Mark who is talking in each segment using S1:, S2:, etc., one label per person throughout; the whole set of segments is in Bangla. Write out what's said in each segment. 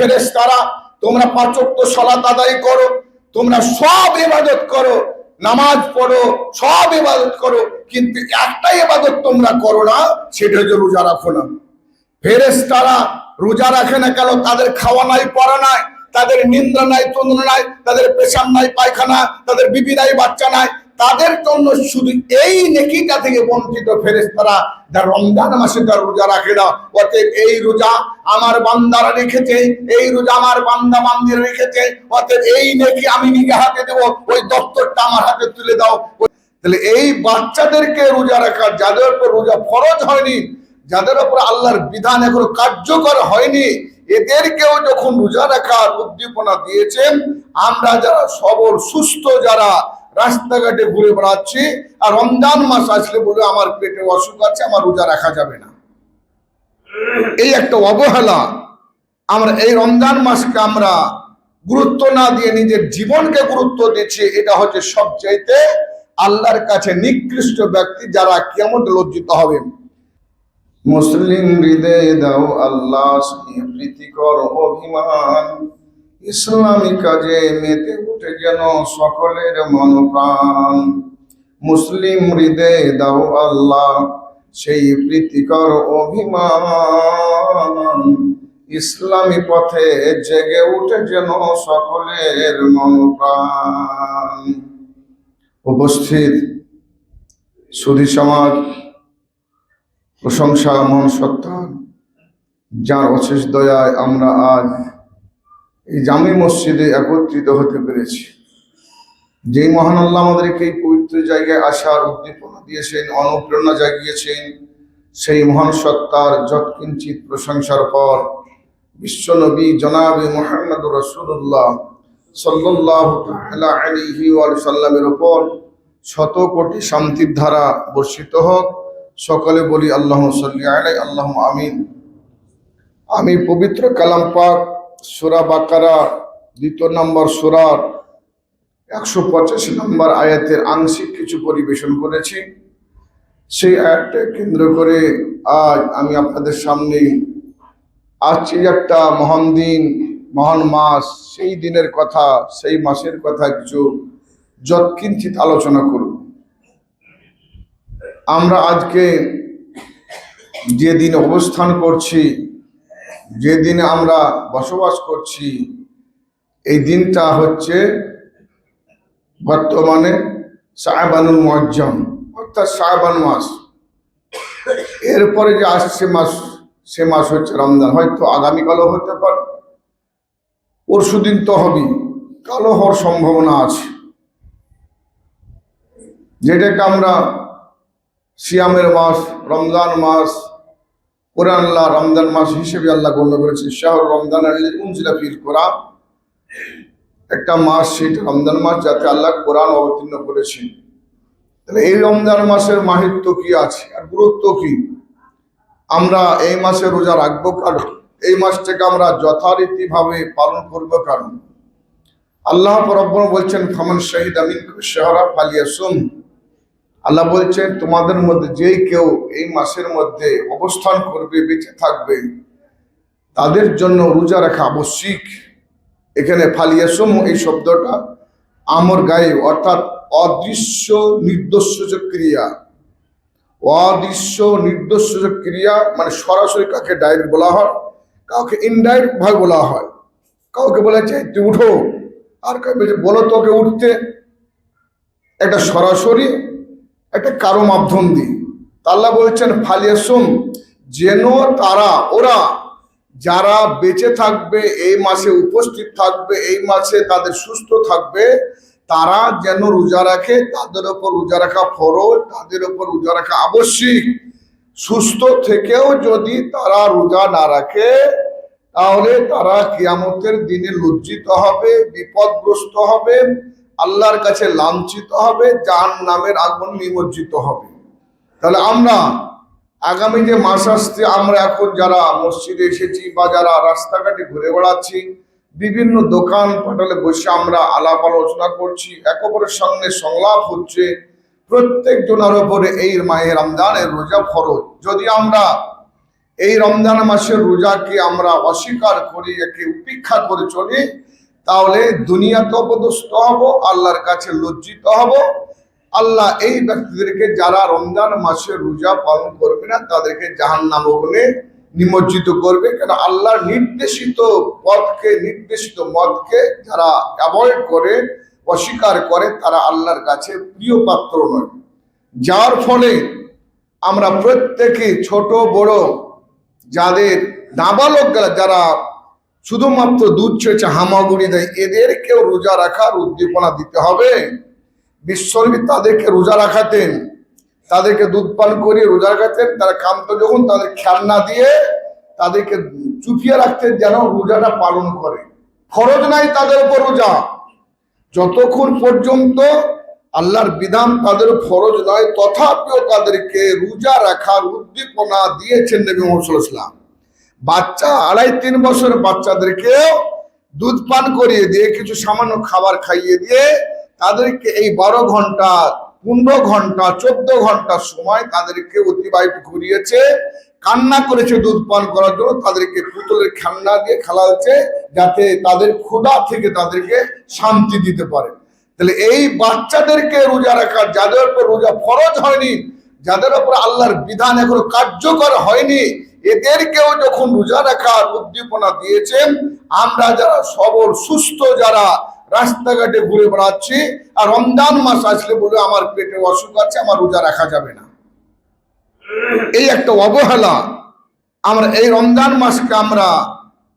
S1: ফেরেশতারা তোমরা 5 ওয়াক্ত সালাত আদায় করো, তোমরা সব ইবাদত করো, নামাজ পড়ো, সব ইবাদত করো, কিন্তু একটাই ইবাদত তোমরা করো না, সেটা হচ্ছে রোজা রাখো না। ফেরেশতারা রোজা রাখে না কেন? তাদের খাওয়া নাই, পড়া নাই, তাদের নিদ্রা নাই, তন্দ্রা নাই, তাদের পেশাব নাই, পায়খানা, তাদের বিবি নাই, বাচ্চা নাই, তাদের জন্য শুধু এই নেকিটা থেকে বঞ্চিত ফেরেশতারা যারা রমজান মাসে তার রোজা রাখে না। অতএব এই রোজা আমার বান্দারা রেখেছে, এই রোজা আমার বান্দা বান্দিরা রেখেছে, অতএব এই নেকি আমি নিজে হাতে দেবো, ওই দপ্তরটা আমার হাতে তুলে দাও। তাহলে এই বাচ্চাদেরকে রোজা রাখা, যাদের উপর রোজা ফরজ হয়নি, যাদের উপর আল্লাহর বিধান এখনো কার্যকর হয়নি, এদেরকেও যখন রোজা রাখার উদ্দীপনা দিয়েছেন, আমরা যারা সবল সুস্থ যারা রাস্তাঘাটে ঘুরে বেড়াচ্ছি আর রমজান মাস আসলে বলে আমার পেটে অসুখ আছে, আমার রোজা রাখা যাবে না, এই একটা অবহেলা। আমরা এই রমজান মাসকে আমরা গুরুত্ব না দিয়ে নিজের জীবনকে গুরুত্ব দিচ্ছি। এটা হচ্ছে সবচাইতে আল্লাহর কাছে নিকৃষ্ট ব্যক্তি, যারা কিয়ামতে লজ্জিত হবে। মুসলিম হৃদয়ে দাও আল্লাহ প্রীতিকর অভিমান, ইসলামী কাজে মেতে উঠে যেন সকলের মন প্রাণ। মুসলিম হৃদয়ে দাও আল্লাহ সেই প্রীতিকর অভিমান, ইসলামী পথে জেগে উঠে যেন সকলের মন প্রাণ। উপস্থিত সুধী সমাজ, প্রশংসা মহান সত্তা, যার অশেষ দয়ায় আমরা আজ এই জামি মসজিদে একত্রিত হতে পেরেছি। যেই মহান আল্লাহ আমাদেরকে এই পবিত্র জায়গায় আসার উদ্দীপনা দিয়েছেন, অনুপ্রেরণা জাগিয়েছেন, সেই মহান সত্তার যৎকিঞ্চিত প্রশংসার পর বিশ্ব নবী জনাবে মুহাম্মদুর রাসূলুল্লাহ সাল্লাল্লাহু তাআলা আলাইহি ওয়া সাল্লামের উপর শত কোটি শান্তির ধারা বর্ষিত হোক। সকলে বলি আল্লাহুম্মা সাল্লি আলাইহি, আল্লাহুম্মা আমিন। আমি পবিত্র কালাম পাক সূরা বাকারা 2 নম্বর সূরার 185 নম্বর আয়াতের আংশিক কিছু পরিবেশন করেছি। সেই আয়াতকে কেন্দ্র করে আজ আমি আপনাদের সামনে আজকে একটা মহান দিন, মহান মাস, সেই দিনের কথা, সেই মাসের কথা কিছু যৎকিঞ্চিত আলোচনা করব। আমরা আজকে যে দিনে অবস্থান করছি, যে দিনে আমরা বসবাস করছি, এই দিনটা হচ্ছে বর্তমানে শাবানুল মুআজ্জম, অর্থাৎ শাবান মাস। এরপরে যে আসছে মাস, সে মাস হচ্ছে রমজান। হয়তো আগামীকালও হতে পারে, পরশু দিন তো হবে, কালও হওয়ার সম্ভাবনা আছে। যেটাকে আমরা সিয়ামের মাস, রমজান মাস, কোরআন আল্লাহ রমজান মাস হিসেবে আল্লাহ গণ্য করেছে। শাহরুর রমজান উনজিলা ফিল কোরআন, একটা মাস, সেটা রমজান মাস, যাতে আল্লাহ কোরআন অবতীর্ণ করেছেন। তাহলে এই রমজান মাসের মাহাত্ম্য কি আছে আর গুরুত্ব কি? আমরা এই মাসে রোজা রাখবো কারণ, এই মাসটাকে আমরা যথারীতিভাবে পালন করবো কারণ, আল্লাহ রাব্বুল বলছেন ফামান শাহিদা মিনকুম শাহরা ফালিয়াসুম। আল্লাহ বলছেন তোমাদের মধ্যে যেই কেউ এই মাসের মধ্যে অবস্থান করবে, বেঁচে থাকবে, তাদের জন্য রোজা রাখা আবশ্যিক। এখানে ফালিয়াসুম এই শব্দটা আমর গায়েব, অর্থাৎ অদৃশ্য নির্দেশসূচক ক্রিয়া। অদৃশ্য নির্দেশসূচক ক্রিয়া মানে সরাসরি কাকে ডাইরেক্ট বলা হয়, কাউকে ইনডাইরেক্ট ভাবে বলা হয়। কাউকে বলা যায় তুই উঠো, আর কাউকে বলো তোকে উঠতে, একটা সরাসরি একটা কারো মাধ্যম দিয়ে। আল্লাহ বলছেন ফালিয়াসুম, যেন তারা, ওরা যারা বেঁচে থাকবে, এই মাসে উপস্থিত থাকবে, এই মাসে তাদের সুস্থ থাকবে, তারা যেন রোজা রাখে। তাদের উপর রোজা রাখা ফরজ, তাদের উপর রোজা রাখা আবশ্যিক। সুস্থ থেকেও যদি তারা রোজা না রাখে, তাহলে তারা কিয়ামতের দিনে লজ্জিত হবে, বিপদগ্রস্ত হবে, আল্লাহর কাছে লাঞ্ছিত হবে, জাহান্নামের আগুন নিমজ্জিত হবে। তাহলে আমরা আগামী যে মাস আসছে, আমরা এখন যারা মসজিদে এসেছি বা যারা রাস্তাঘাটে ঘুরে বেড়াচ্ছি, বিভিন্ন দোকান পাটালে বসে আমরা আলাপ আলোচনা করছি, একে অপরের সঙ্গে সংলাপ হচ্ছে, প্রত্যেক জনের উপরে এই মাহে রমজানের রোজা ফরজ। যদি আমরা এই রমজান মাসের রোজাকে আমরা অস্বীকার করি, একে উপেক্ষা করে চলি, তাহলে দুনিয়াতে অপদস্থ হব, আল্লাহর কাছে লজ্জিত হব। আল্লাহ এই ব্যক্তিদেরকে যারা রমজান মাসে রোজা পালন করবে না তাদেরকে জাহান্নাম আগুনে নিমজ্জিত করবে। কেন আল্লাহর নির্দেশিত পথকে, নির্দেশিত মতকে যারা অ্যাভয়েড করে, অস্বীকার করে, তারা আল্লাহর কাছে প্রিয় পাত্র নয়। যার ফলে আমরা প্রত্যেকে, ছোট বড়, যাদের নাবালক যারা শুধুমাত্র দুধ ছেঁচে হামাগুড়ি দেয়, এদেরকেও রোজা রাখার উদ্দীপনা দিতে হবে। বিশ্বনবী তাদেরকে রোজা রাখাতেন, তাদেরকে দুধ পান করিয়ে রোজা রাখাতেন। তারা কান্ত যখন তাদের খেয়াল না দিয়ে তাদেরকে চুপিয়ে রাখতেন যেন রোজাটা পালন করে। ফরজ নাই তাদের উপর রোজা, যতক্ষণ পর্যন্ত আল্লাহর বিধান তাদের ফরজ নয়, তথাপিও তাদেরকে রোজা রাখার উদ্দীপনা দিয়েছেন নবী মুহাম্মদ সাল্লাল্লাহু আলাইহি ওয়াসাল্লাম। বাচ্চা 2.5-3 বছরের বাচ্চাদেরকেও দুধ পান করিয়ে দিয়ে, কিছু সামান্য খাবার খাইয়ে দিয়ে তাদেরকে এই 12 ঘন্টা, 15 ঘন্টা, 14 ঘন্টা সময় তাদেরকে অতিবাহিত করিয়েছে। কান্না করেছে দুধ পান করার জন্য, তাদেরকে পুতুলের খেলনা দিয়ে খেলাচ্ছে যাতে তাদের ক্ষুধা থেকে তাদেরকে শান্তি দিতে পারে। তাহলে এই বাচ্চাদেরকে রোজা রাখার, যাদের উপর রোজা ফরজ হয়নি, যাদের উপর আল্লাহর বিধান এখনো কার্যকর হয়নি, এদেরকেও যখন রোজা রাখার উদ্দীপনা দিয়েছেন, আমরা যারা সবল সুস্থ, যারা রাস্তাঘাটে ঘুরে বেড়াচ্ছি আর রমজান মাস আসলে বলে আমার পেটে অসুখ আছে, আমার রোজা রাখা যাবে না, এই একটা অবহেলা। আমরা এই রমজান মাসকে আমরা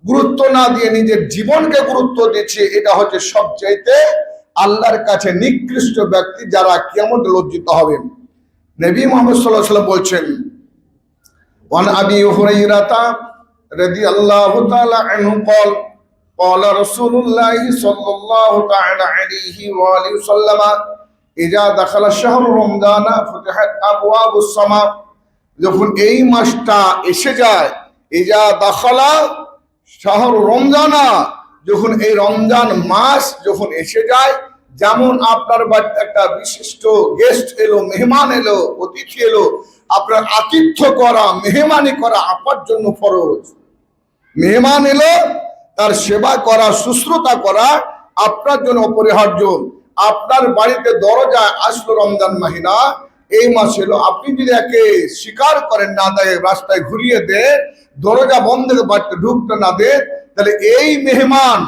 S1: গুরুত্ব না দিয়ে নিজের জীবনকে গুরুত্ব দিচ্ছি। এটা হচ্ছে সবচাইতে আল্লাহর কাছে নিকৃষ্ট ব্যক্তি, যারা কিয়ামত লজ্জিত হবেন। নবী মুহাম্মদ সাল্লাল্লাহু আলাইহি ওয়াসাল্লাম বলছেন, ওয়ান আবি হুরায়রা রাদিয়াল্লাহু তাআলা আনহু قال قال رسول الله صلى الله تعالى عليه وآله وسلم إذا دخل شهر رمضان فتحت أبواب السماء। যখন এই মাসটা এসে যায়, ইজা দাখালা শাহর রমজানা, যখন এই রমজান মাস যখন এসে যায়, যেমন আপনার বাড়িতে একটা বিশিষ্ট গেস্ট এলো, মেহমান এলো, অতিথি এলো, আপনার আতিথ্য করা, মেহমানি করা আপনার জন্য ফরজ। মেহমান এলো, তার সেবা করা, শুশ্রূষা করা আপনার জন্য অপরিহার্য। আপনার বাড়িতে দরজায় আসলো রমজান মাহিনা, এই মাস এলো, আপনি যদি একে স্বীকার করেন, না দেয়, রাস্তায় ঘুরিয়ে দেন, দরজা বন্ধ করে বাড়িতে ঢুকতে না দেন, তাহলে এই মেহমান,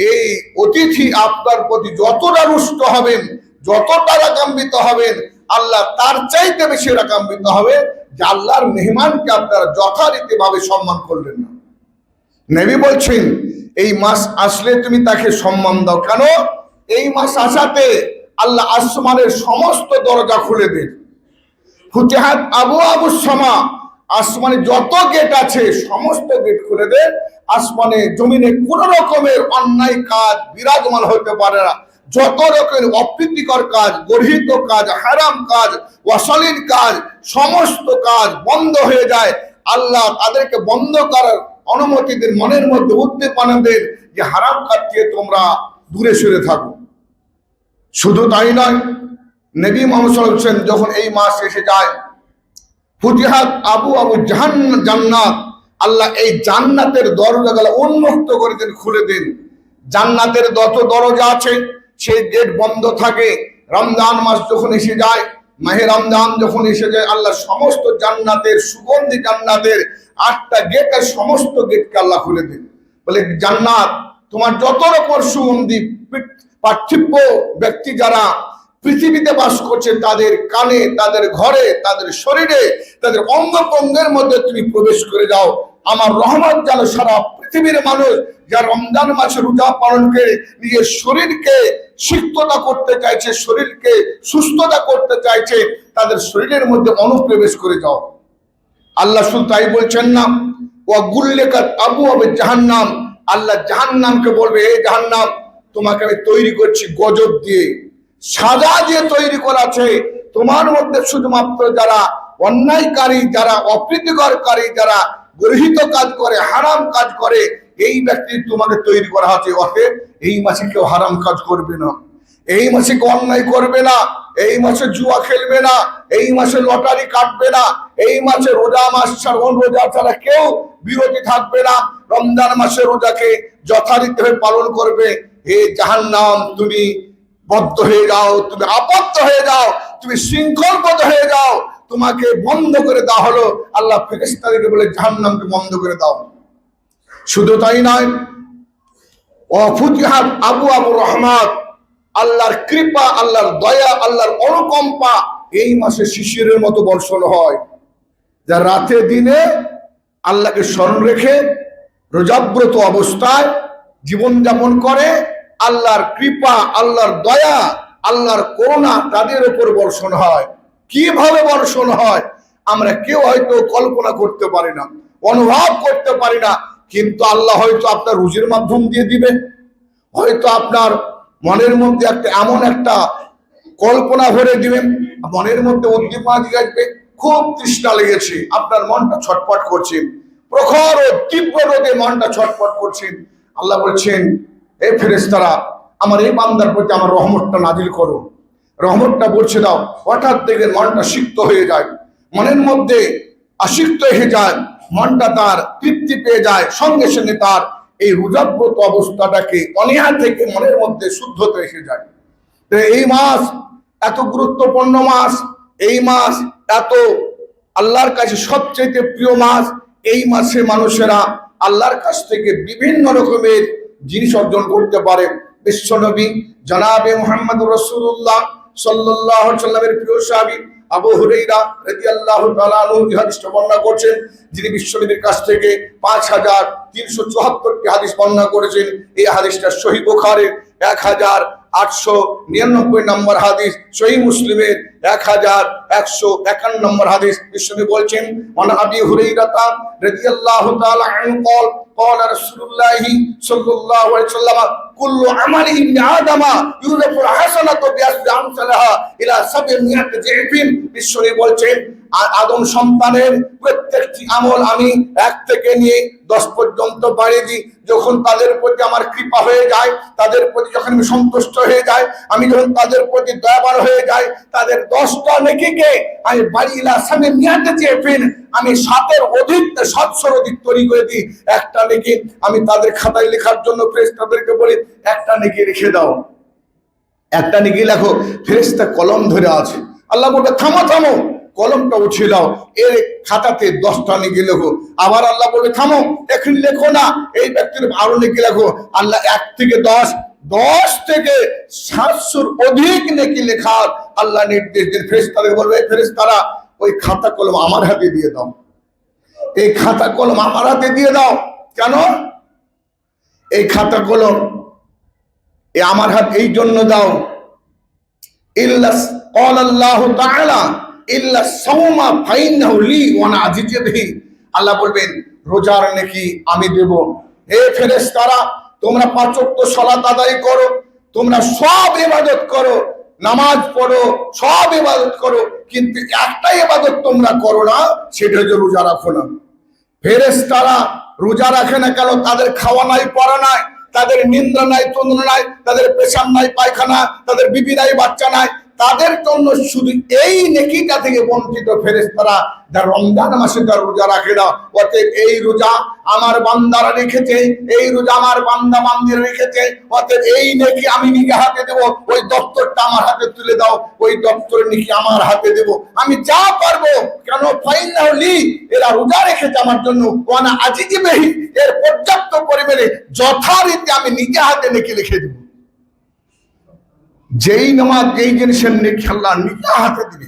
S1: এই অতিথি আপনার প্রতি যতটা রুষ্ট হবেন, যতটা রাগান্বিত হবেন, আল্লাহ তার চাইতে বেশি রাগান্বিত হবে যে আল্লাহর মেহমানকে আপনারা যথারীতি ভাবে সম্মান করলেন না। নবী বলছেন, এই মাস আসলে তুমি তাকে সম্মান দাও। কেন? এই মাস আসাতে আল্লাহ আসমানের সমস্ত দরজা খুলে দেন। ফুতিহাত আবওয়াবুস সামা, আসমানে যত গেট আছে সমস্ত গেট খুলে দেন। আসমানে জমিনে কোন রকমের অন্যায় কাজ বিরাজমান হতে পারে না। যত রকমের অপ্রীতিকর কাজ, গর্হিত কাজ, হারাম কাজ, অশালীন কাজ, সমস্ত কাজ বন্ধ হয়ে যায়। আল্লাহ তাদেরকে বন্ধ করার অনুমতি দেন, মনের মধ্যে উদ্দীপনা দেন যে হারাম কাজ থেকে তোমরা দূরে সরে থাকো। শুধু তাই নয়, নবী মুহাম্মদ সাল্লাল্লাহু আলাইহি ওয়াসাল্লাম যখন এই মাস এসে যায়, ফুতিহাত আবওয়াবু জান্নাত, আল্লাহ এই জান্নাতের দরজাগুলো উন্মুক্ত করে দেন, খুলে দেন। জান্নাতের যত দরজা আছে সেই গেট বন্ধ থাকে। রমজান মাস যখন এসে যায়, মাহে রমজান যখন এসে যায়, আল্লাহ সমস্ত জান্নাতের, সুগন্ধি জান্নাতের 8টা গেটের সমস্ত গেটকে আল্লাহ খুলে দেন। বলে, জান্নাত তোমার যত রকম সুগন্ধি পার্থিব ব্যক্তি যারা পৃথিবীতে বাস করছে, তাদের কানে, তাদের ঘরে, তাদের শরীরে, তাদের অঙ্গ প্রত্যঙ্গের মধ্যে তুমি প্রবেশ করে যাও। আমার রহমত যেন সারা পৃথিবীর মানুষ যারা রমজান মাসে রোজা পালন করে নিজের শরীরকে সিক্ততা করতে চাইছে, শরীরকে সুস্থতা করতে চাইছে, তাদের শরীরের মধ্যে অনুপ্রবেশ করে যাও। আল্লাহ শুধু তাই বলছেন না, ওয়া গুল্লিকাত আবওয়াবু জাহান্নাম, আল্লাহ জাহান্নামকে বলবে, এই জাহান্নাম তোমাকে আমি তৈরি করছি গজব দিয়ে, সাজা দিয়ে তৈরি করা আছে। তোমার মধ্যে শুধুমাত্র যারা অন্যায়কারী, যারা অপ্রীতিকরকারী, যারা গর্হিত কাজ করে, হারাম কাজ করে, এই ব্যক্তি তোমাকে তৈরি করা হচ্ছে। অতএব এই মাসে কেউ হারাম কাজ করবে না, এই মাসে কেউ অন্যায় করবে না, এই মাসে জুয়া খেলবে না, এই মাসে লটারি কাটবে না, এই মাসে রোজা মাস ছাড়া রোজা ছাড়া কেউ বিরতি থাকবে না, রমজান মাসে রোজাকে যথারীতিভাবে পালন করবে। হে জাহান্নাম, তুমি বদ্ধ হয়ে যাও, তুমি আবদ্ধ হয়ে যাও, তুমি শৃঙ্খলবদ্ধ হয়ে যাও, তোমাকে বন্ধ করে দেওয়া হলো। আল্লাহ ফেরেশতাদেরকে বলে জাহান্নামকে বন্ধ করে দাও। শুধু তাই নয়, ওয়াফুতিহাত আবওয়াবুর রহমাত, আল্লাহর কৃপা, আল্লাহর দয়া, আল্লাহর অনুকম্পা এই মাসে শিশিরের মতো বর্ষণ হয়। যা রাতে দিনে আল্লাহকে স্মরণ রেখে রোজাব্রত অবস্থায় জীবনযাপন করে, আল্লাহর কৃপা, আল্লাহর দয়া, আল্লাহর করুণা তাদের উপর বর্ষণ হয়। কিভাবে বর্ষণ হয় আমরা কেউ হয়তো কল্পনা করতে পারি না, অনুভব করতে পারি না, কিন্তু আল্লাহ হয়তো আপনার রুজির মাধ্যম দিয়ে দিবে, হয়তো আপনার মনের মধ্যে এমন একটা কল্পনা ভরে দিবেন, মনের মধ্যে উদ্দীপনা দিয়ে আসবে, খুব তৃষ্ণা লেগেছে, আপনার মনটা ছটফট করছে, প্রখর ও তীব্র রোদে মনটা ছটফট করছেন। আল্লাহ বলছেন, এই ফেরেশতারা আমার এই বান্দার প্রতি আমার রহমতটা নাজিল করো, রহমতটা বলছে দাও। হঠাৎ থেকে মনটা সিক্ত হয়ে যায়, মনের মধ্যে আসিক্ত হয়ে যায়, মনটা তার তৃপ্তি পেয়ে যায়, সঙ্গে সঙ্গে তার এই রোজাব্রত অবস্থাটাকে অনীহা থেকে মনের মধ্যে শুদ্ধতা এসে যায়। এই মাস এত গুরুত্বপূর্ণ মাস, এই মাস এত আল্লাহর কাছে সবচেয়ে প্রিয় মাস। এই মাসে মানুষেরা আল্লাহর কাছ থেকে বিভিন্ন রকমের জিনিস অর্জন করতে পারে। বিশ্বনবী জনাবে মুহাম্মদুর রাসূলুল্লাহ সাল্লাল্লাহু আলাইহি ওয়াসাল্লামের প্রিয় সাহাবী আবু হুরায়রা রাদিয়াল্লাহু তাআলা আনহু হাদিসটা বর্ণনা করছেন, যিনি বিশ্বনবীর কাছ থেকে 5374টি হাদিস বর্ণনা করেছেন। এই হাদিসটা সহিহ বুখারীর 1899 নম্বর হাদিস, সহিহ মুসলিমের 1151 নম্বর হাদিস। বিশ্বনবী বলছেন, ওয়ান আবি হুরায়রা রাদিয়াল্লাহু তাআলা আনহু قال رسول الله صلى الله عليه وسلم كل عمل ابن آدم يضاف الحسنة بعشر أمثالها إلى 700 ضعف। বিশ্বনবী বলছেন, আদম সন্তানের প্রত্যেকটি আমল আমি 1 থেকে নিয়ে 10 পর্যন্ত বাড়িয়ে দিই। যখন তাদের প্রতি আমার কৃপা হয়ে যায়, তাদের প্রতি যখন আমি সন্তুষ্ট হয়ে যাই, আমি যখন তাদের প্রতি দয়াবান হয়ে যাই, তাদের 10টা নেকিকে আমি বাড়িলা 700 ضعف, আমি 7-এর অধিক 700 অধিক তৈরি করে দিই। একটা নেকি আমি তাদের খাতায় লেখার জন্য ফেরেশতাদেরকে বলি, একটা নেকি রেখে দাও, একটা নেকি লেখো। ফেরেশতা কলম ধরে আছে, আল্লাহ বলবে থামো থামো, কলমটা উঠিয়ে দাও, এর খাতাতে 10টা নেকি লেখো। আবার আল্লাহ বলবে থামো, এখন লেখো না, এই ব্যক্তির আরো নেকি লেখো। আল্লাহ 1 থেকে 10 থেকে 700-র অধিক নেকি লেখার আল্লাহ নির্দেশ দেন। ফেরেশতাদের বলবে, ফেরেশতারা ওই খাতা কলম আমার হাতে দিয়ে দাও, এই খাতা কলম আমার হাতে দিয়ে দাও। কেন? এই খাতা কলম আমার হাত এই জন্য দাও, ইল্লা ক্বালাল্লাহু তাআলা ইল্লা সাওমা ফাইন্নাহু লি ওয়া আনা আজিজু বিহি। আল্লাহ বলবেন, রোজার নেকি আমি দেব। হে ফেরেশতারা, তোমরা 5 ওয়াক্ত সালাত আদায় করো, তোমরা সব ইবাদত করো, নামাজ পড়ো, সব ইবাদত করো, কিন্তু একটা ইবাদত তোমরা করো না, সেটা হচ্ছে রোজা রাখো না। ফেরেশতারা রোজা রাখে না কেন? তাদের খাওয়া নাই, পড়া নাই, তাদের নিদ্রা নাই, তন্দ্রা নাই, তাদের পেশাব নাই, পায়খানা, তাদের বিবি নাই, বাচ্চা নাই, তাদের জন্য শুধু এই নেকিটা থেকে বঞ্চিত ফেরেশতারা যারা রমজান মাসে তার রোজা রাখে না। অতএব এই রোজা আমার বান্দারা রেখেছে, এই রোজা আমার বান্দা বান্দিরা রেখেছে, অতএব এই নেকি আমি নিজে হাতে দেব। ওই দপ্তরটা আমার হাতে তুলে দাও, ওই দপ্তরের নেকি আমার হাতে দেব, আমি যা পারবো। কেন? ফাইন্নাহু লি, এরা রোজা রেখেছে আমার জন্য, ওয়া আনা আজিজু বিহি, এর পর্যাপ্ত পরিমাণে যথারীতি আমি নিজে হাতে নেকি লিখে দেব। যেই নামাজ, যেই জিনিসের নেকি আল্লাহ নিজে হাতে দিবে,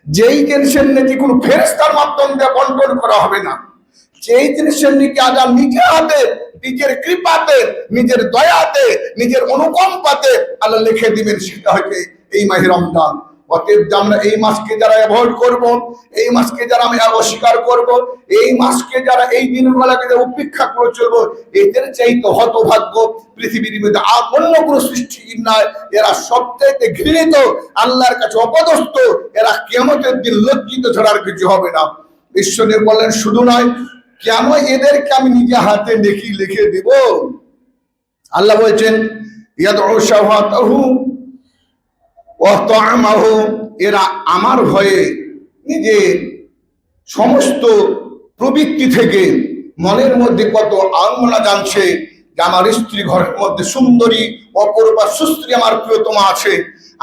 S1: যেই জিনিসের নেকি কোনো ফেরেশতার মাধ্যম দিয়ে বন্টন করা হবে না, যেই জিনিসের নেকি আল্লাহ নিজে হাতে, নিজের কৃপাতে, নিজের দয়াতে, নিজের অনুকম্পাতে আল্লাহ লিখে দিবেন, সেটা হচ্ছে এই মাহে রমজান। অতএব আমরা এই মাসকে যারা অ্যাভয়েড করব, এই মাসকে যারা আমি অস্বীকার করব, এই মাসকে যারা এই দিনগুলোকে উপেক্ষা করে চলবো, এদের চাইতে হতভাগ্য পৃথিবীর মধ্যে অন্য কোনো সৃষ্টি নয়। এরা সবচাইতে ঘৃণিত, আল্লাহর কাছে অপদস্থ, এরা কিয়ামতের দিন লজ্জিত ছাড়া আর কিছু হবে না। ঈশ্বর বললেন, শুধু নয়, কেন এদেরকে আমি নিজে হাতে নেকি লিখে দেব? আল্লাহ বলছেন, ইয়াদউ শাওয়াতাহু ওয়াতা'আমাহু, এরা আমার ভয়ে নিজের সমস্ত প্রবৃত্তি থেকে মনের মধ্যে কত আনমনা জানছে যে আমার স্ত্রী ঘরের মধ্যে সুন্দরী অপরূপা সুস্ত্রী আমার প্রিয়তমা আছে,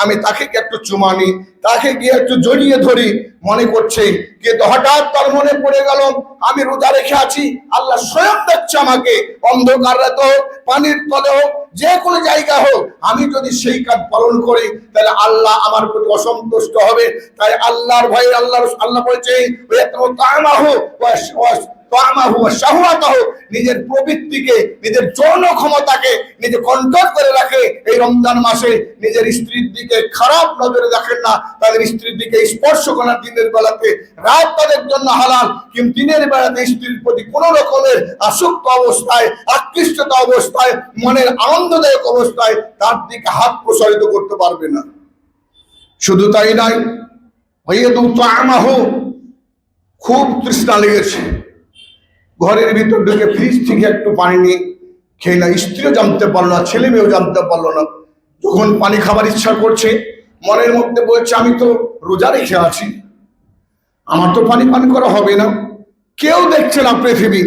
S1: আমি তাকে কি একটু চুমা নিই, তাকে গিয়ে একটু জড়িয়ে ধরি, মনে করছে। কিন্তু হঠাৎ তার মনে পড়ে গেল আমি রোজা রেখে আছি, আল্লাহ স্বয়ং দেখছে আমাকে, অন্ধকার রাতে হোক, পানির তলে হোক, যে কোনো জায়গা হোক, আমি যদি সেই কাজ পালন করি তাহলে আল্লাহ আমার প্রতি অসন্তুষ্ট হবে। তাই আল্লাহর ভয়ে আল্লাহ বলছে নিজের প্রবৃত্তিকে, নিজের যৌন ক্ষমতাকে নিজে কন্ট্রোল করে রাখে। এই রমজান মাসে নিজের স্ত্রীর দিকে খারাপ নজরে দেখেন না, তাদের স্ত্রীর দিকে স্পর্শ করার দিনের বেলাতে, রাত তাদের জন্য হালাল, কিন্তু দিনের বেলাতে স্ত্রীর প্রতি কোন রকমের আসক্ত অবস্থায়, আকৃষ্টতা অবস্থায়, মনের আনন্দদায়ক অবস্থায় তার দিকে হাত প্রসারিত করতে পারবে না। শুধু তাই নয়, খুব তৃষ্ণা লেগেছে, ঘরের ভিতর ঢুকে ফ্রিজ থেকে একটু পানি নিয়ে খেয়ে না, স্ত্রীও জানতে পারলো না, ছেলে মেয়েও জানতে পারলো না। যখন পানি খাবার ইচ্ছা করছে, মনের মধ্যে বলছে আমি তো রোজা রেখে আছি, আমার তো পানি পান করা হবে না। কেউ দেখছে না, পৃথিবী,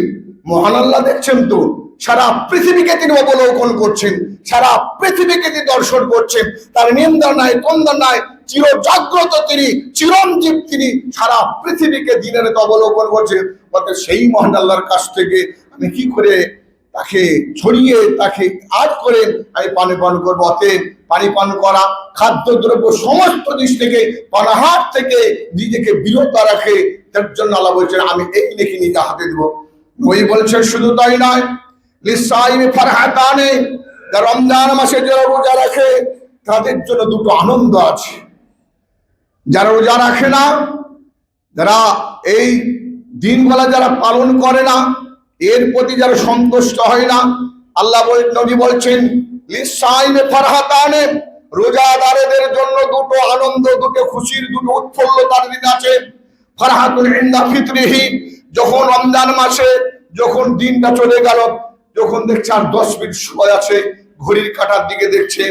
S1: মহান আল্লাহ দেখছেন তো। সারা পৃথিবীকে তিনি অবলোকন করছেন, সারা পৃথিবীকে তিনি দর্শন করছেন। তার নিন্দা নাই, তন্দা নাই, চির জাগ্রত তিনি, চিরঞ্জীব তিনি, সারা পৃথিবীকে দিনের অবলোকন করছেন। অর্থাৎ সেই মহান আল্লাহর কাছ থেকে আমি কি করে তাকে ছড়িয়ে তাকে আজ করে আমি পানি পান করবো। অতএব পানি পান করা, খাদ্যদ্রব্য সমস্ত দিক থেকে, পানাহার থেকে নিজেকে বিরত রাখে, তার জন্য আল্লাহ বলছেন আমি এই নেকি নিজে হাতে দেবো। ওই বলছেন শুধু তাই নয়, লিসাইমি ফারহাতানে, যারা রমজান মাসে যারা রোজা রাখে তাদের জন্য দুটো আনন্দ আছে। যারা রোজা রাখে না, যারা এই দিনগুলা যারা পালন করে না, এর প্রতি যারা সন্তুষ্ট হয় না, আল্লাহ নবী বলছেন লিসাইমি ফারহাতানে, রোজাদারদের জন্য দুটো আনন্দ, দুটো খুশির, দুটো উৎফুল্লতার দিন আছে। ফারহাতুন ইনদা ফিতরিহি, যখন রমজান মাসে যখন দিনটা চলে গেল, যখন দেখছে আর 10 মিনিট সময় আছে, ঘড়ির কাঁটার দিকে দেখছে,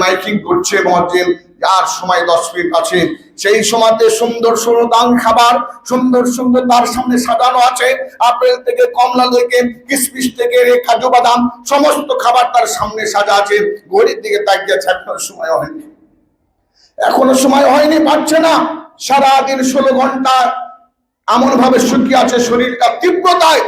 S1: মাইকিং করছে মুয়াজ্জিন, আর সময় 10 মিনিট আছে। সেই সময়তে সুন্দর সুন্দর দান খাবার, সুন্দর সুন্দর তার সামনে সাজানো আছে, আপেল থেকে কমলা থেকে কিশমিশ থেকে কাজু বাদাম সমস্ত খাবার তার সামনে সাজা আছে। ঘড়ির দিকে তাকিয়েছে, এখনো সময় হয়নি, এখনো সময় হয়নি, পারছে না। সারাদিন 16 ঘন্টা এমন ভাবে শুকিয়ে আছে, শরীরটা তীব্রতায়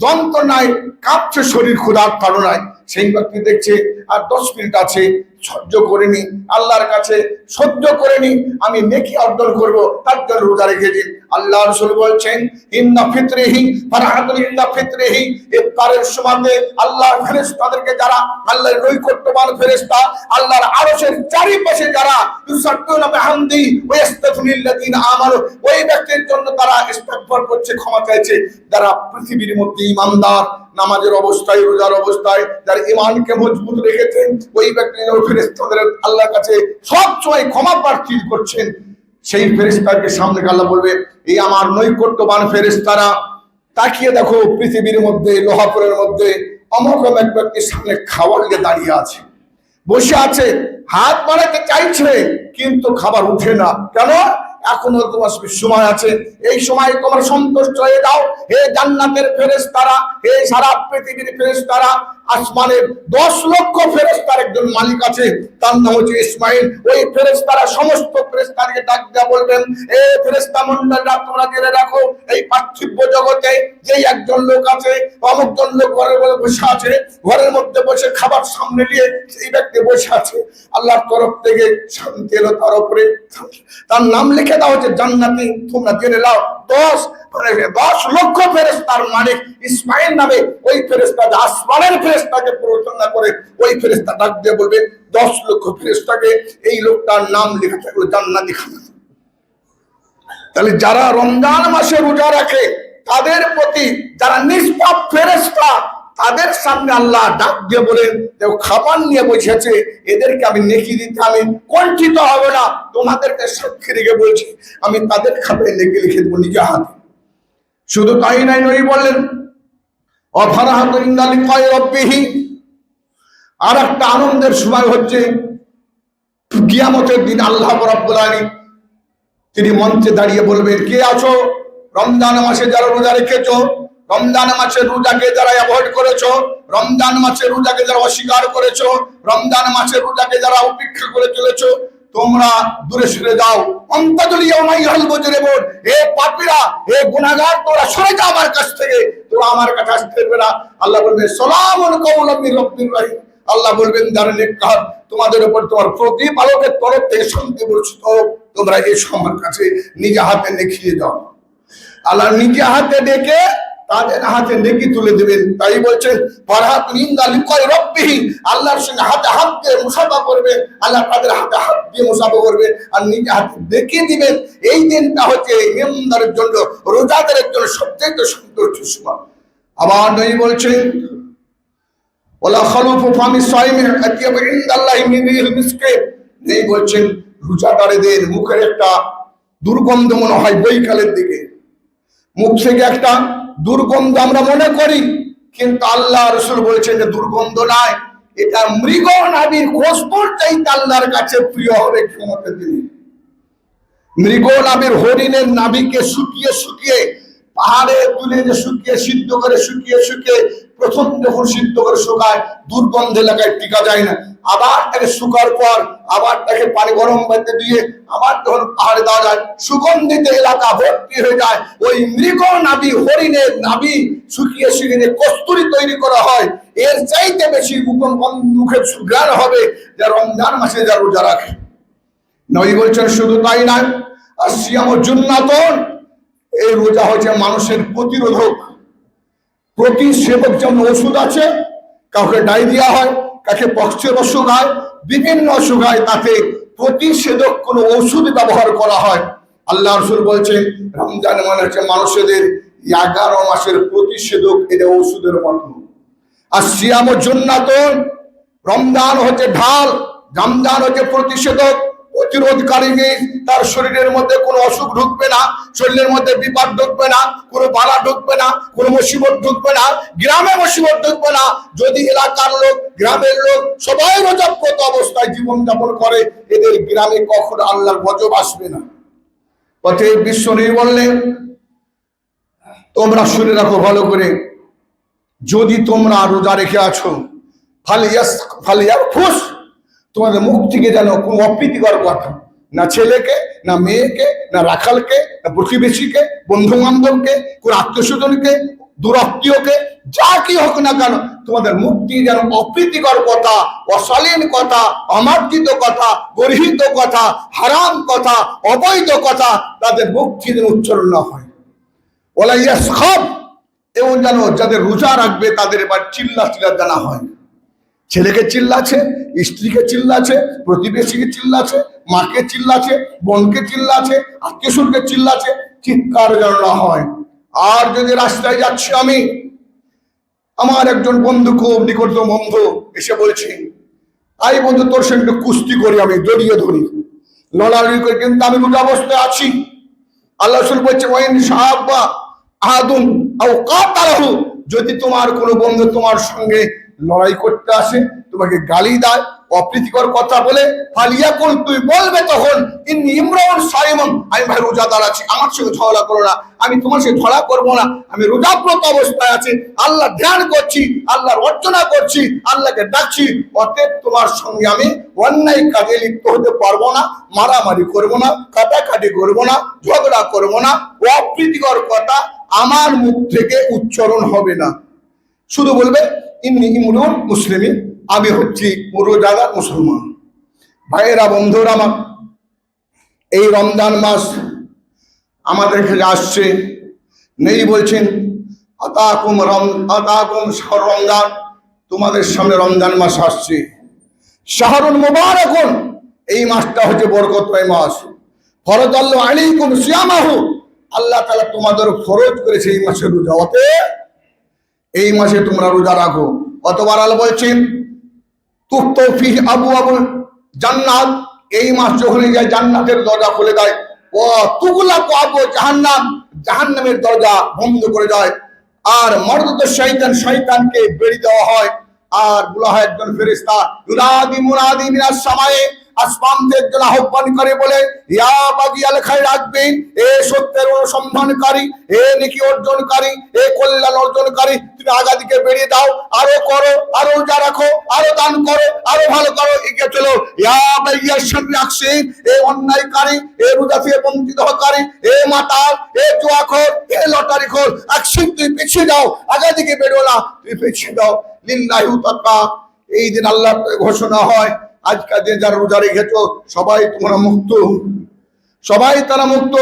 S1: যন্ত্রণায় কাঁপছে, শরীর ক্ষুধার তাড়নায়। সেই ব্যক্তি দেখছে আর 10 মিনিট আছে, সহ্য করে নি, আল্লাহর কাছে সহ্য করে নি, আমি নেকি অর্জন করব, তার জন্য রোজা রেখেছি। আল্লাহ রাসূল বলছেন ইন্না ফিতরিহি ফারহাতুন ইন্না ফিতরিহি, ইফতারের সময়তে আল্লাহর ফেরেশতাদেরকে, যারা আল্লাহর নৈকট্যবান ফেরেশতা, আল্লাহর আরশের চারিপাশে যারা ইউসাব্বিহুনা বিহামদি ওয়া ইস্তাগফিরুল্লাযিনা আমানু, ওই ব্যক্তির জন্য তারা ইস্তিগফার করছে, ক্ষমা চাইছে। যারা পৃথিবীর মধ্যে ঈমানদার, নামাজের অবস্থায়, রোজার অবস্থায় যারা ঈমানকে মজবুত রেখেছেন, ওই ব্যক্তি ফেরেশতাদের আল্লাহর কাছে সব সময় ক্ষমা প্রার্থী করছেন। সেই ফেরেশতাকে সামনে আল্লাহ বলবে এই আমার নৈকট্যবান ফেরেশতারা, তাকিয়ে দেখো পৃথিবীর মধ্যে লোহাপুরের মধ্যে অমুক এক ব্যক্তির সামনে খাবার নিয়ে দাঁড়িয়ে আছে, বসে আছে, হাত বাড়াতে চাইছে কিন্তু খাবার উঠে না। কেন? এখনো তোমার সময় আছে, এই সময় তোমার সন্তুষ্ট হয়ে যাও। হে জান্নাতের ফেরেশতারা, হে সারা পৃথিবীর ফেরেশতারা, আসমানের 10 লক্ষ ফেরেশতার একজন মালিক আছে, তার নাম হচ্ছে ইসমাইল। ওই ফেরেশতারা সমস্ত ফেরেশতাকে ডাক দেয়া বলবেন, এ ফেরেশতা মণ্ডলীরা, তোমরা জেনে রাখো এই পার্থিব জগতে যেই একজন লোক আছে, অমুকজন লোক ঘরের মধ্যে বসে আছে, ঘরের মধ্যে বসে খাবার সামনে নিয়ে সেই ব্যক্তি বসে আছে, আল্লাহর তরফ থেকে শান্তি এলো তার উপরে, তার নাম লিখে দাও হচ্ছে জান্নাতি। তোমরা জেনে নাও 10 লক্ষ ফেরেশতার মালিক ইসমাইল নামে ওই ফেরেশতা, আসমানের ফেরেশতাকে প্ররোচনা করে ওই ফেরেশতা ডাক দিয়ে বলবে 10 লক্ষ ফেরেশতাকে এই লোকটার নাম লেখা থাকলো জান্নাতি খানা। তাহলে যারা রমজান মাসে রোজা রাখে তাদের প্রতি যারা নিষ্পাপ ফেরেশতা, তাদের সামনে আল্লাহ ডাক দিয়ে বলেন খাবার নিয়ে বসেছে, এদেরকে আমি নেকি দিতে আমি কণ্ঠিত হব না, তোমাদেরকে সাক্ষী রেখে বলছি আমি তাদের খাতায় নেকি লিখে দেবো নিজে হাতে। শুধু তাই নাই, নবী বললেন অফারাহাতুন ইনদা লিকাই রাব্বিহি, আর একটা আনন্দের সময় হচ্ছে কিয়ামতের দিন আল্লাহ রাব্বুল আলামিন তিনি মঞ্চে দাঁড়িয়ে বলবেন, কে আছো রমজান মাসে যারা রোজা রেখেছো, রমজান মাসের রোজাকে যারা অ্যাভয়েড করেছো, রমজান মাসের রোজাকে যারা অস্বীকার করেছো, রমজান মাসের রোজাকে যারা উপেক্ষা করে চলেছো, তোমরা দূরে সরে যাও। হে পাপীরা, হে গুনাহগার, তোরা সরে যাও আমার কাছ থেকে, তোরা আমার কাছে আসতে পারবে না। আল্লাহ বলবেন সালামুন কাওলাম মির রাব্বির রহিম। আল্লাহ বলবেন যারা নেককার, তোমাদের উপর তোমার প্রতিপালকের তরফ থেকে শান্তি বর্ষিত হোক, তোমরা এই সময়ের কাছে নিজে হাতে দেখিয়ে যাও। আল্লাহ নিজে হাতে ডেকে তাদের হাতে নেকি তুলে দিবেন। তাই বলছেন আল্লাহর সঙ্গে হাতে হাত দিয়ে মুসাফা করবে, আল্লাহ তাদের হাতে হাত দিয়ে মুসাফা করবে আর নিজে হাতে দেখিয়ে দিবেন। এই দিনটা হচ্ছে ইমানদারের জন্য, রোজাদারের জন্য সবচেয়ে সন্তুষ্টির সময়। আবার নবী বলছেন ওয়ালা খালুফু ফামি সাইমিন আতিয়াবু ইনদাল্লাহি মিন রিহিল মিসকি। নবী বলছেন রোজাদারদের মুখের একটা দুর্গন্ধ মনে হয় বৈকালের দিকে, মুখ থেকে একটা দুর্গন্ধ আমরা মনে করি, কিন্তু আল্লাহ রাসূল বলেছেন যে দুর্গন্ধ নয়, এটা মৃগ নাভির খুশবুর চাইতে আল্লাহর কাছে প্রিয় হবে কিয়ামতের দিনে। মৃগ নাভির হরিণের নাভিকে শুকিয়ে শুকিয়ে পাহাড়ে তুলে যে শুকিয়ে সিদ্ধ করে শুকিয়ে শুকিয়ে প্রথম যখন সিদ্ধ করে শুকায় দুর্গন্ধ এলাকায় টিকা যায় না, আবার তাকে শুকার পর আবার তাকে পানি গরম করতে দিয়ে আবার যখন পাহাড়ে দেওয়া যায় সুগন্ধিত এলাকা ভর্তি হয়ে যায়। ওই মৃগ নাভি হরিণের নাভি শুকিয়ে শুকিয়ে কস্তুরি তৈরি করা হয়, এর চাইতে বেশি মুখের সুঘ্রাণ হবে যা রমজান মাসে যা রোজা রাখে। নবী বলছেন শুধু তাই নয়, আর সিয়াম জুন্নাতুন, এই রোজা হচ্ছে মানুষের প্রতিরোধক, প্রতিষেধক। যেমন ওষুধ আছে, কাউকে ডায়রিয়া হয়, কাকে পক্সের অসুখ হয়, বিভিন্ন অসুখ হয়, তাতে প্রতিষেধক কোনো ওষুধ ব্যবহার করা হয়। আল্লাহ রাসূল বলছেন রমজান মানে হচ্ছে মানুষদের 11 মাসের প্রতিষেধক, এটা ওষুধের মতো। আর সিয়াম জুন্নাতুন, রমজান হচ্ছে ঢাল, রমজান হচ্ছে প্রতিষেধক, প্রতিরোধকারী। তার শরীরের মধ্যে কোনো অসুখ ঢুকবে না, শরীরের মধ্যে বিপদ ঢুকবে না, কোনো বালা ঢুকবে না, কোনো মুসিবত ঢুকবে না, গ্রামে মুসিবত ঢুকবে না। যদি এলাকার লোক, গ্রামের লোক সবাই রোজাব্রত অবস্থায় জীবনযাপন করে, এদের গ্রামে কখনো আল্লাহর গজব আসবে না। অতএব বিশ্বনবী বললেন তোমরা শুনে রাখো ভালো করে, যদি তোমরা রোজা রেখে আছো ফালিয়ারফুস, তোমাদের মুখ থেকে যেন কোনো অপ্রীতিকর কথা, না ছেলেকে, না মেয়েকে, না রাখালকে, না প্রতিবেশীকে, বন্ধু বান্ধবকে, কোন আত্মীয় স্বজনকে, দূরাত্মীয়কে, যা কি হোক না কেন, তোমাদের মুখ থেকে যেন অপ্রীতিকর কথা, অশালীন কথা, অমার্জিত কথা, গর্হিত কথা, হারাম কথা, অবৈধ কথা তাদের মুখ থেকে যেন উচ্চারণ না হয়। ওয়ালা ইয়াসখাব, এবং যেন যাদের রোজা রাখবে তাদের এবার চিল্লা জানা হয়। ছেলেকে চিল্লাছে, স্ত্রীকে চিল্লাছে, প্রতিবেশীকে চিল্লাছে, মাকে চিল্লাছে, বোনকে চিল্লাছে, আত্মীয় স্বজনকে চিল্লাছে, চিৎকার যেন না হয়। আর যদি রাস্তায় যাচ্ছি আমি, আমার একজন বন্ধু, খুব নিকটতম বন্ধু এসে বলছি আই বন্ধু তোর সঙ্গে কুস্তি করি, আমি জড়িয়ে ধরি, লড়ালড়ি করি, কিন্তু আমি রোজা অবস্থায় আছি। আল্লাহ রাসূল বলছে ওয়াইন সাহাবা আহাদুন আও কাতালাহু, যদি তোমার কোনো বন্ধু তোমার সঙ্গে লড়াই করতে আসে, তোমাকে গালি দেয়, অপ্রীতিকর কথা বলে, ফালিয়াকুল, তুই বলবে তখন ইন্নী ইমরাউন সাইমুন, আমি ভাই রোজাদার আছি, আমার সঙ্গে ঝগড়া করো না, আমি তোমার সঙ্গে ঝগড়া করবো না, আমি রোজাব্রত অবস্থায় আছি, আল্লাহ ধ্যান করছি, আল্লাহর অর্চনা করছি, আল্লাহকে ডাকছি, অতএব তোমার সঙ্গে আমি অন্যায় কাজে লিপ্ত হতে পারবো না, মারামারি করবো না, কাটাকাটি করবো না, ঝগড়া করবো না, অপ্রীতিকর কথা আমার মুখ থেকে উচ্চারণ হবে না। শুধু বলবে ইন্নী ইমরুন মুসলিমিন, আমি হচ্ছি রোজাদার মুসলমান। ভাইয়েরা, বন্ধুরা আমার, এই রমজান মাস আমাদের কাছে আসছে। নেই বলছেন আতাকুম রমজান, তোমাদের সামনে রমজান মাস আসছে। শাহরুল মুবারাকুন, এই মাসটা হচ্ছে বরকতময় মাস। ফরদাল্লাহু আলাইকুম সিয়ামাহু, আল্লাহ তাআলা তোমাদের ফরজ করেছে এই মাসে রোজা, অতএব এই মাসে তোমরা রোজা রাখো। অতবার আল্লাহ বলছেন তুফতাহু ফীহি আবওয়াবুল জান্নাত, এই মাস যখনই যায় জান্নাতের দরজা খুলে দেয়, ও তুগলাকু আবওয়াবু জাহান্নাম, জাহান্নামের দরজা বন্ধ করে দেয়। আর মরদুত শয়তানকে বেরিয়ে দেওয়া হয়। আর বলা হয় একজন ফেরেশতা ইউনাদি মুনাদি মিনাস সামায়ে আসমান থেকে একজন আহ্বান করে বলে, ইয়া বাগিয়াল খায়র রাখবেন, এ সত্যের অনুসন্ধানকারী, এ নেকি অর্জনকারী, এ কল্যাণ অর্জনকারী, তুমি আগাদিকে বেরিয়ে দাও, আরো করো, আরো রোজা রাখো, আরো দান করো, আরো ভালো করো, এগিয়ে চলো। ইয়া বাগিয়াল শার রাখছেন, এ অন্যায়কারী, এ রোজা থেকে বঞ্চিত হকারী, এ মাতাল, এ জুয়াখোর, এ লটারিখোর, আকশিন তুই পিছিয়ে যাও, আগাদিকে বেরো না, তুই পিছিয়ে যাও। লিল্লাহি তাআলা, এই দিন আল্লাহর ঘোষণা হয়, আজকাল যে যারা রোজা রেখেছো সবাই তোমরা মুক্ত, সবাই তারা মুক্ত।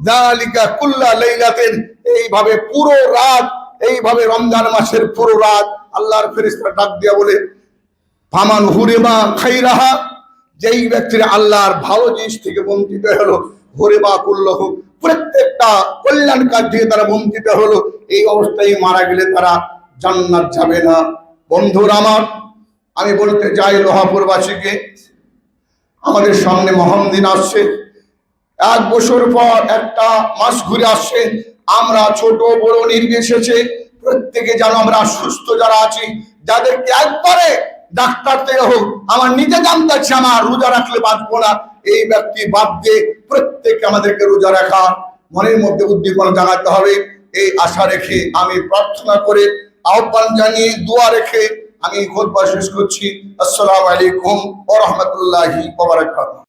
S1: যালিকা কুল্লা লাইলাতিন, এইভাবে পুরো রাত, এইভাবে রমজান মাসের পুরো রাত আল্লাহর ফেরেশতা ডাক দিয়া বলে, ফামান হুরিমা খাইরাহা, যেই ব্যক্তিরা আল্লাহর ভালো জিনিস থেকে বঞ্চিত হলো, হুরিমা কুল্লাহু, প্রত্যেকটা কল্যাণ কাজ থেকে তারা বঞ্চিত হলো, এই অবস্থায় মারা গেলে তারা জান্নাত যাবে না। বন্ধুরা আমার, আমি বলতে চাই লোহাপুরবাসীকে, আমাদের সামনে মহান দিন আসছে, 1 বছর পর একটা মাস ঘুরে আসছে। আমরা ছোট বড় নির্বিশেষে প্রত্যেকে যেন আমরা সুস্থ যারা আছি, যাদেরকে একবারে ডাক্তার থেকে হোক, আমার নিজে জানতে হচ্ছে আমার রোজা রাখলে বাঁচবো না, এই ব্যক্তি বাদ দিয়ে প্রত্যেকে আমাদেরকে রোজা রাখা মনের মধ্যে উদ্দীপনা জানাতে হবে। এই আশা রেখে, আমি প্রার্থনা করে, আহ্বান জানিয়ে, দোয়া রেখে আমি খুতবা শেষ করছি। আসসালামু আলাইকুম ওয়া রাহমাতুল্লাহি ওয়া বারাকাতুহু।